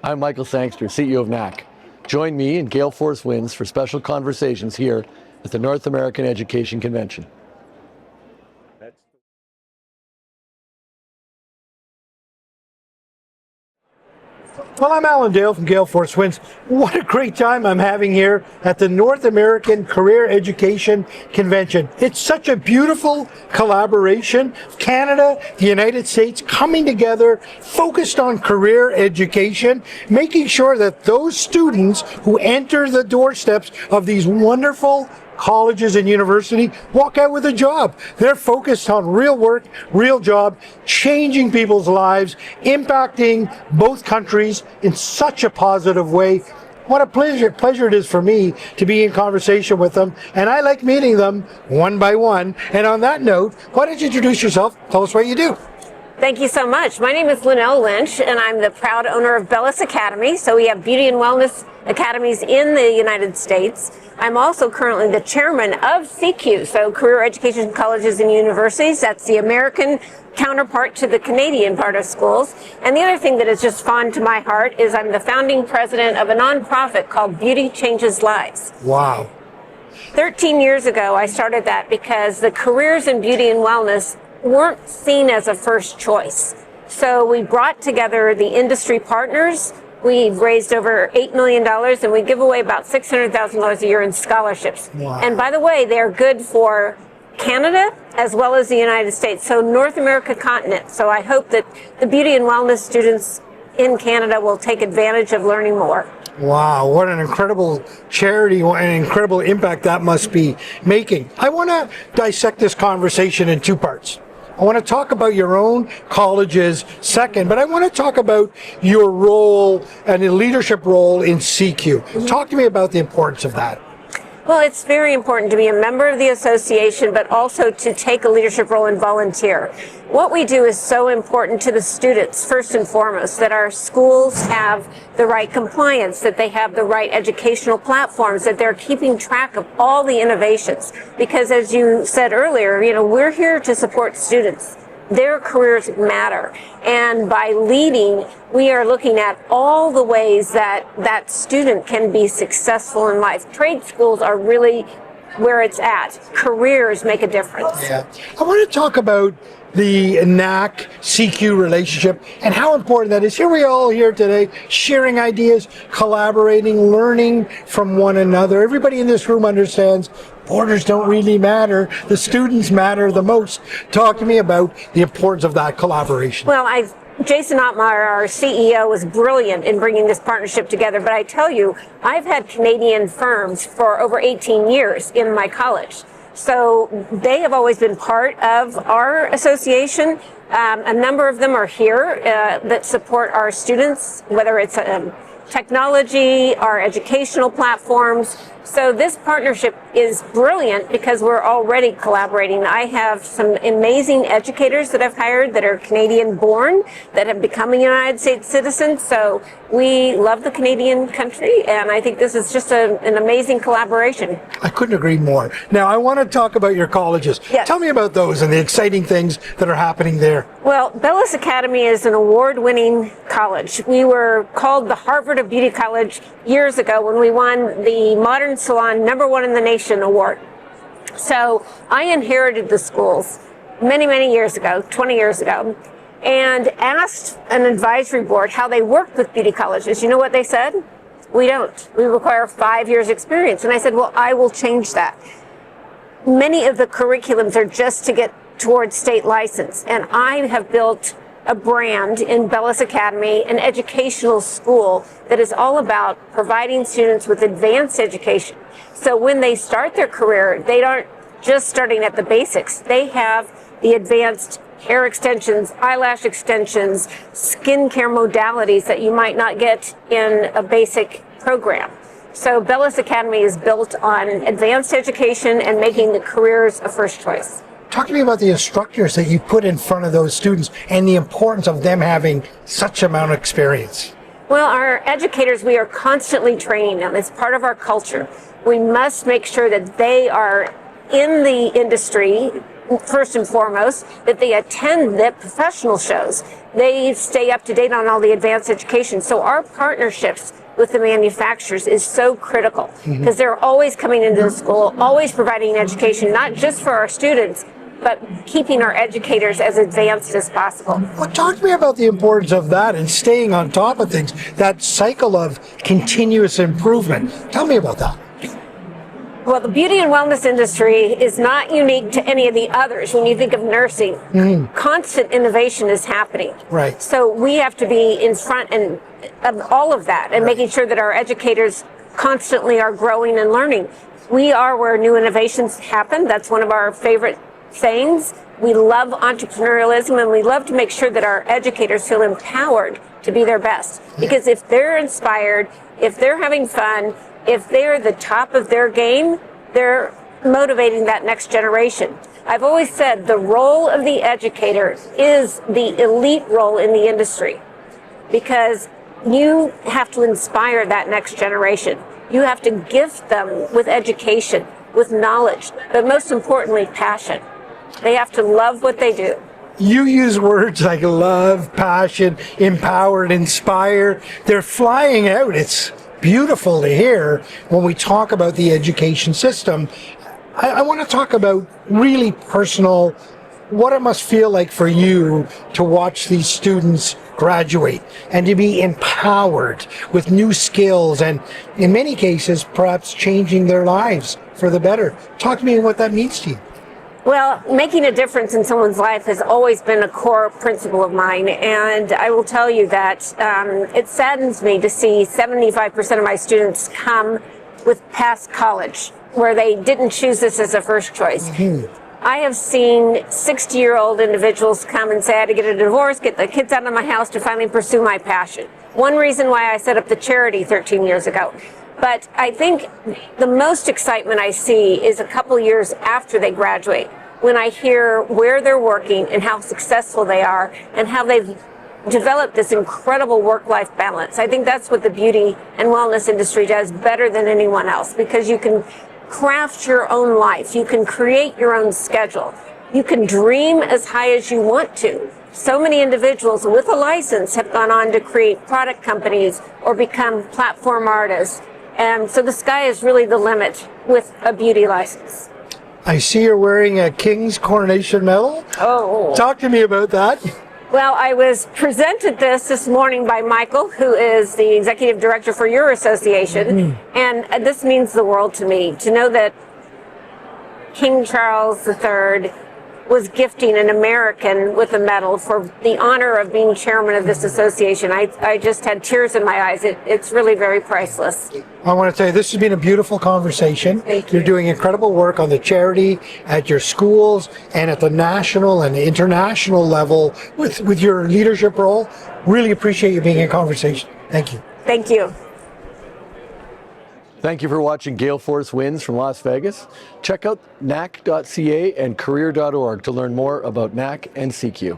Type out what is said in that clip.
I'm Michael Sangster, CEO of NAC. Join me and Gale Force Winds for special conversations here at the North American Education Convention. Well, I'm Alan Dale from Gale Force Winds. What a great time I'm having here at the North American Career Education Convention. It's such a beautiful collaboration. Canada, the United States coming together, focused on career education, making sure that those students who enter the doorsteps of these wonderful colleges and university walk out with a job. They're focused on real work, real job, changing people's lives, impacting both countries in such a positive way. What a pleasure it is for me to be in conversation with them, and I like meeting them one by one. And on that note, why don't you introduce yourself? Tell us what you do. Thank you so much. My name is Lynelle Lynch, and I'm the proud owner of Bellus Academy. So we have beauty and wellness academies in the United States. I'm also currently the chairman of CECU, so Career Education Colleges and Universities. That's the American counterpart to the Canadian part of schools. And the other thing that is just fond to my heart is I'm the founding president of a nonprofit called Beauty Changes Lives. Wow. 13 years ago, I started that because the careers in beauty and wellness weren't seen as a first choice. So we brought together the industry partners. We've raised over $8 million, and we give away about $600,000 a year in scholarships. Wow. And by the way, they're good for Canada as well as the United States, so North America continent. So I hope that the beauty and wellness students in Canada will take advantage of learning more. Wow, what an incredible charity, what an incredible impact that must be making. I want to dissect this conversation in two parts. I want to talk about your own colleges second, but I want to talk about your role and a leadership role in CECU. Talk to me about the importance of that. Well, it's very important to be a member of the association, but also to take a leadership role and volunteer. What we do is so important to the students, first and foremost, that our schools have the right compliance, that they have the right educational platforms, that they're keeping track of all the innovations. Because as you said earlier, we're here to support students. Their careers matter. And by leading, we are looking at all the ways that that student can be successful in life. Trade schools are really where it's at. Careers make a difference. Yeah. I want to talk about the NAC CECU relationship and how important that is. Here we all here today, sharing ideas, collaborating, learning from one another. Everybody in this room understands borders don't really matter. The students matter the most. Talk to me about the importance of that collaboration. Well, Jason Ottmeyer, our CEO, was brilliant in bringing this partnership together. But I tell you, I've had Canadian firms for over 18 years in my college. So they have always been part of our association. A number of them are here that support our students, whether it's technology, our educational platforms. So this partnership is brilliant because we're already collaborating. I have some amazing educators that I've hired that are Canadian born, that have become United States citizens. So we love the Canadian country, and I think this is just an amazing collaboration. I couldn't agree more. Now, I want to talk about your colleges. Yes. Tell me about those and the exciting things that are happening there. Well, Bellus Academy is an award-winning college. We were called the Harvard of Beauty College years ago when we won the Modern Salon #1 in the nation award. So I inherited the schools many years ago, 20 years ago, and asked an advisory board how they worked with beauty colleges. You know what they said? We don't. We require 5 years experience. And I said, well, I will change that. Many of the curriculums are just to get towards state license. And I have built a brand in Bellus Academy, an educational school that is all about providing students with advanced education. So when they start their career, they aren't just starting at the basics. They have the advanced hair extensions, eyelash extensions, skincare modalities that you might not get in a basic program. So Bellus Academy is built on advanced education and making the careers a first choice. Talk to me about the instructors that you put in front of those students and the importance of them having such amount of experience. Well, our educators, we are constantly training them. It's part of our culture. We must make sure that they are in the industry first and foremost, that they attend the professional shows. They stay up to date on all the advanced education. So our partnerships with the manufacturers is so critical because they're always coming into the school, always providing education, not just for our students, but keeping our educators as advanced as possible. Well, talk to me about the importance of that and staying on top of things, that cycle of continuous improvement. Tell me about that. Well, the beauty and wellness industry is not unique to any of the others. When you think of nursing, constant innovation is happening. Right. So we have to be in front of all of that and making sure that our educators constantly are growing and learning. We are where new innovations happen. That's one of our favorite sayings. We love entrepreneurialism, and we love to make sure that our educators feel empowered to be their best. Because if they're inspired, if they're having fun, if they're the top of their game, they're motivating that next generation. I've always said the role of the educator is the elite role in the industry, because you have to inspire that next generation. You have to gift them with education, with knowledge, but most importantly, passion. They have to love what they do. You use words like love, passion, empowered, inspire. They're flying out. It's beautiful to hear when we talk about the education system. I want to talk about really personal, what it must feel like for you to watch these students graduate and to be empowered with new skills and, in many cases, perhaps changing their lives for the better. Talk to me what that means to you. Well, making a difference in someone's life has always been a core principle of mine, and I will tell you that it saddens me to see 75% of my students come with past college, where they didn't choose this as a first choice. I have seen 60-year-old individuals come and say, I had to get a divorce, get the kids out of my house to finally pursue my passion. One reason why I set up the charity 13 years ago. But I think the most excitement I see is a couple years after they graduate, when I hear where they're working and how successful they are and how they've developed this incredible work-life balance. I think that's what the beauty and wellness industry does better than anyone else, because you can craft your own life. You can create your own schedule. You can dream as high as you want to. So many individuals with a license have gone on to create product companies or become platform artists. And so the sky is really the limit with a beauty license. I see you're wearing a King's Coronation Medal. Oh. Talk to me about that. Well, I was presented this morning by Michael, who is the executive director for your association. And this means the world to me, to know that King Charles III was gifting an American with a medal for the honor of being chairman of this association. I just had tears in my eyes. It's really very priceless. I want to tell you, this has been a beautiful conversation. Thank you. You're doing incredible work on the charity, at your schools, and at the national and international level with your leadership role. Really appreciate you being in conversation. Thank you. Thank you. Thank you for watching Gale Force Winds from Las Vegas. Check out NAC.ca and career.org to learn more about NAC and CECU.